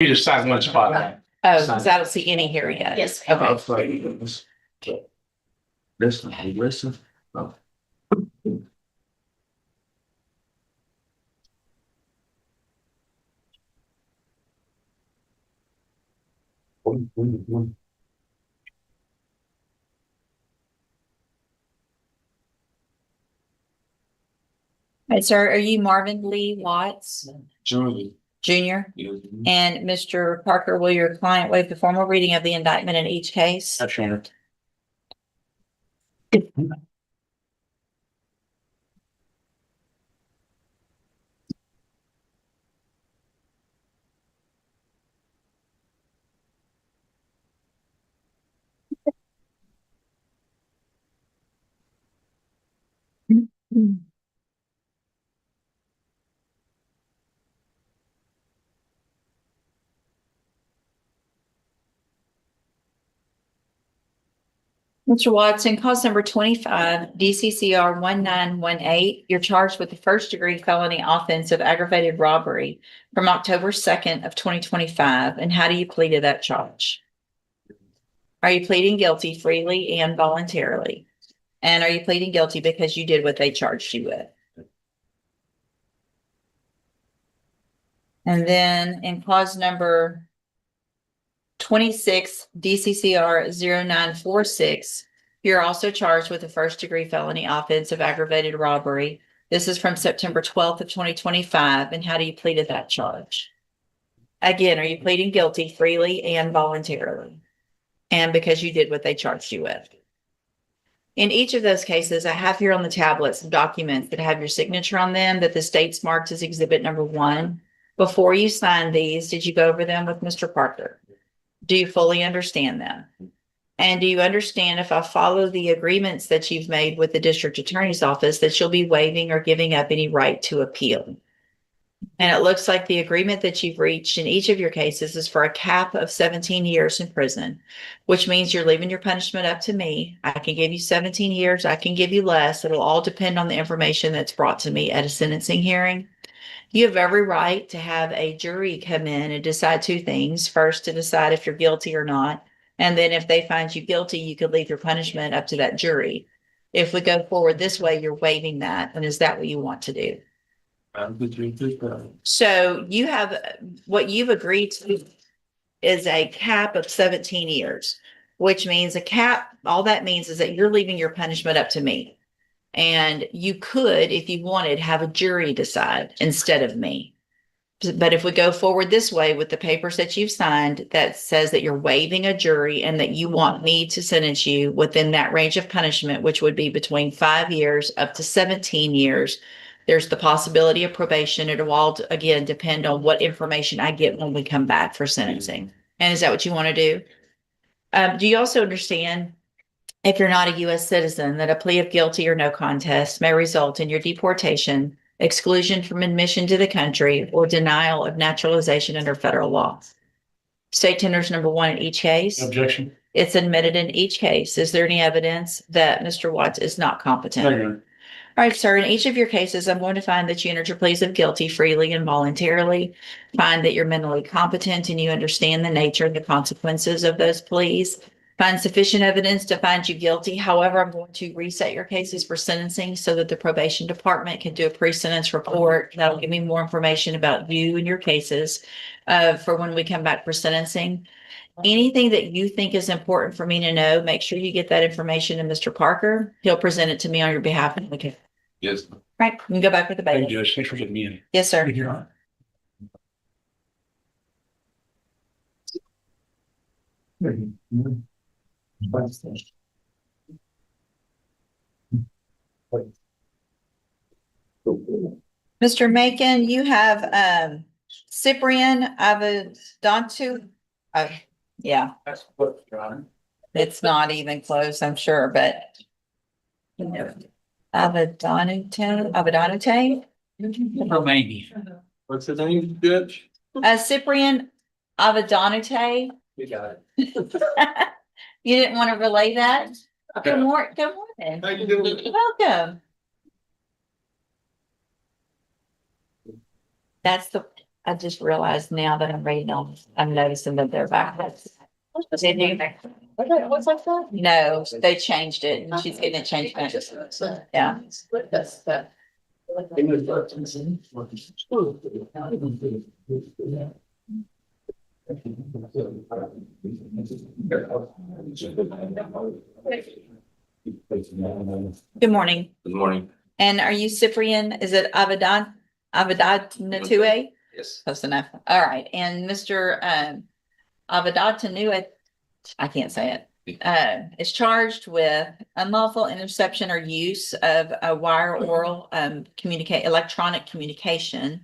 You just signed one spot. Oh, because I don't see any here yet. Yes. Okay. Listen. Oh. Hey, sir, are you Marvin Lee Watts Julie. Jr.? And Mr. Parker, will your client waive the formal reading of the indictment in each case? That's sure. Mr. Watson, cause number 25, DCCR 1918. You're charged with the first degree felony offense of aggravated robbery from October 2nd of 2025. And how do you plead to that charge? Are you pleading guilty freely and voluntarily? And are you pleading guilty because you did what they charged you with? And then in clause number 26, DCCR 0946, you're also charged with a first degree felony offense of aggravated robbery. This is from September 12th of 2025. And how do you plead to that charge? Again, are you pleading guilty freely and voluntarily? And because you did what they charged you with? In each of those cases, I have here on the tablets documents that have your signature on them that the state's marked as exhibit number 1. Before you sign these, did you go over them with Mr. Parker? Do you fully understand them? And do you understand, if I follow the agreements that you've made with the district attorney's office, that you'll be waiving or giving up any right to appeal? And it looks like the agreement that you've reached in each of your cases is for a cap of 17 years in prison, which means you're leaving your punishment up to me. I can give you 17 years. I can give you less. It'll all depend on the information that's brought to me at a sentencing hearing. You have every right to have a jury come in and decide 2 things. First, to decide if you're guilty or not. And then if they find you guilty, you could leave your punishment up to that jury. If we go forward this way, you're waiving that. And is that what you want to do? So you have, what you've agreed to is a cap of 17 years, which means a cap, all that means is that you're leaving your punishment up to me. And you could, if you wanted, have a jury decide instead of me. But if we go forward this way with the papers that you've signed that says that you're waiving a jury and that you want me to sentence you within that range of punishment, which would be between 5 years up to 17 years, there's the possibility of probation. It'll all, again, depend on what information I get when we come back for sentencing. And is that what you want to do? Do you also understand, if you're not a U.S. citizen, that a plea of guilty or no contest may result in your deportation, exclusion from admission to the country, or denial of naturalization under federal law? State tenders number 1 in each case. Objection. It's admitted in each case. Is there any evidence that Mr. Watts is not competent? Negative. All right, sir. In each of your cases, I'm going to find that you entered your pleas of guilty freely and voluntarily, find that you're mentally competent and you understand the nature and the consequences of those pleas, find sufficient evidence to find you guilty. However, I'm going to reset your cases for sentencing so that the probation department can do a pre-sentence report. That'll give me more information about you and your cases for when we come back for sentencing. Anything that you think is important for me to know, make sure you get that information to Mr. Parker. He'll present it to me on your behalf. Okay. Yes. Right, you can go back with the Thank baby. you, Judge. Thanks for getting me in. Yes, sir. Thank you, Your Honor. Mr. Macon, you have Cyprian Avedontu. Yeah, That's what, Your Honor. it's not even close, I'm sure, but Avedonute? Maybe. What's the name, Judge? Cyprian Avedonute. You got You didn't want to relay that? Good morning. How you doing? Welcome. That's the I just realized now that I'm reading them, I'm noticing that they're backwards. What's that? No, they changed it. And she's getting it changed back. Yeah. Good morning. Good morning. And are you Cyprian? Is it Avedad Natue? Yes. Close enough. All right. And Mr. Avedad Tanue, I can't say it. Is charged with unlawful interception or use of a wire oral electronic communication.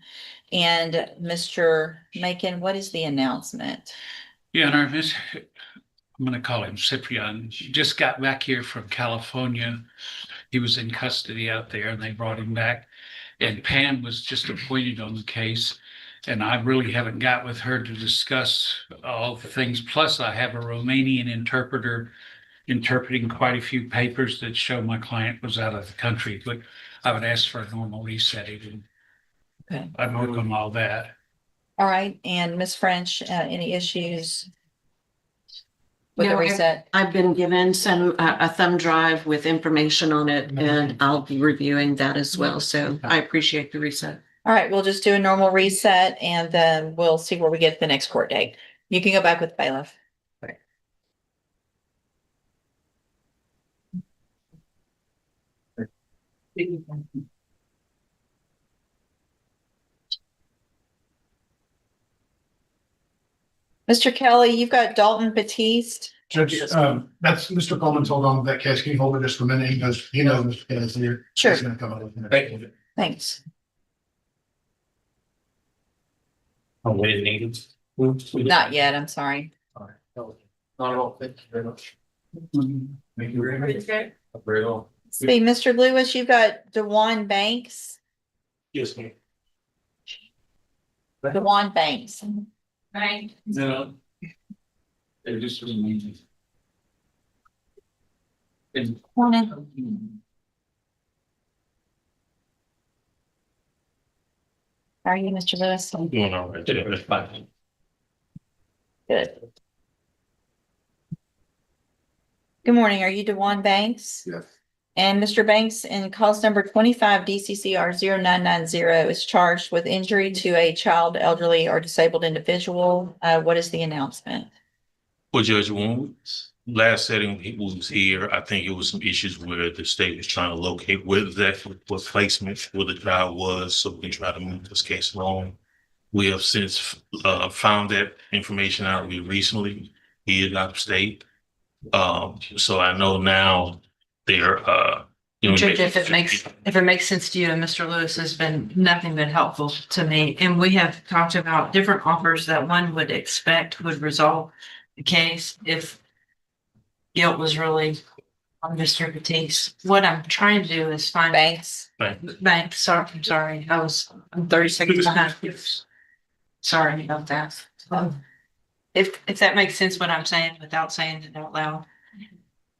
And Mr. Macon, what is the announcement? Yeah, and I'm going to call him Cyprian. He just got back here from California. He was in custody out there and they brought him back. And Pam was just appointed on the case. And I really haven't got with her to discuss all the things. Plus, I have a Romanian interpreter interpreting quite a few papers that show my client was out of the country. But I would ask for a normal resetting. Okay. I'd work on all that. All right. And Ms. French, any issues with the No, reset? I've been given a thumb drive with information on it, and I'll be reviewing that as well. So I appreciate the reset. All right, we'll just do a normal reset and then we'll see where we get the next court date. You can go back with bailiff. Mr. Kelly, you've got Dalton Batiste. Judge, that's Mr. Coleman's hold on to that case. Can you hold it just for a minute? He knows Mr. Kelly's here. Sure. He's gonna come up with it. Thank you. Thanks. Oh, we didn't need it. Not yet, I'm sorry. Not at all. Thank you very much. Thank you very much. Very well. See, Mr. Lewis, you've got DeJuan Banks. Yes, ma'am. DeJuan Banks. Right. No. They just remain. And Morning. How are you, Mr. Lewis? I'm doing all right. That's fine. Good. Good morning. Are you DeJuan Banks? Yes. And Mr. Banks, in cause number 25 DCCR 0990 is charged with injury to a child, elderly, or disabled individual. What is the announcement? Well, Judge, when last setting he was here, I think it was some issues where the state was trying to locate where what placement where the child was, so we can try to move this case along. We have since found that information out recently. He is out of state. So I know now they're Judge, if it makes sense to you, Mr. Lewis has been nothing but helpful to me. And we have talked about different offers that one would expect would resolve the case if guilt was really on Mr. Batiste. What I'm trying to do is find Banks. Banks. I'm sorry. I'm 30 seconds behind. Sorry about that. If that makes sense what I'm saying without saying it out loud.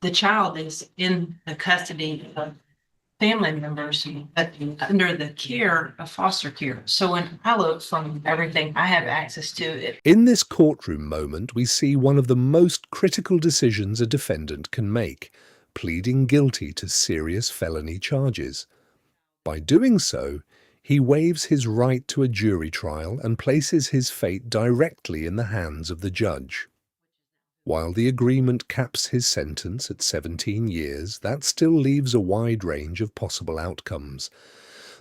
The child is in the custody of family members under the care of foster care. So when I look from everything I have access to it. In this courtroom moment, we see one of the most critical decisions a defendant can make, pleading guilty to serious felony charges. By doing so, he waives his right to a jury trial and places his fate directly in the hands of the judge. While the agreement caps his sentence at 17 years, that still leaves a wide range of possible outcomes.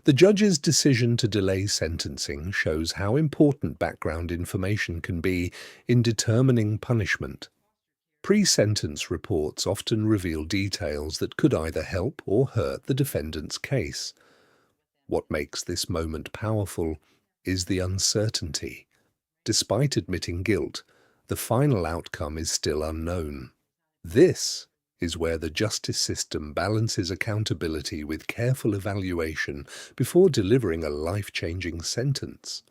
The judge's decision to delay sentencing shows how important background information can be in determining punishment. Pre-sentence reports often reveal details that could either help or hurt the defendant's case. What makes this moment powerful is the uncertainty. Despite admitting guilt, the final outcome is still unknown. This is where the justice system balances accountability with careful evaluation before delivering a life-changing sentence.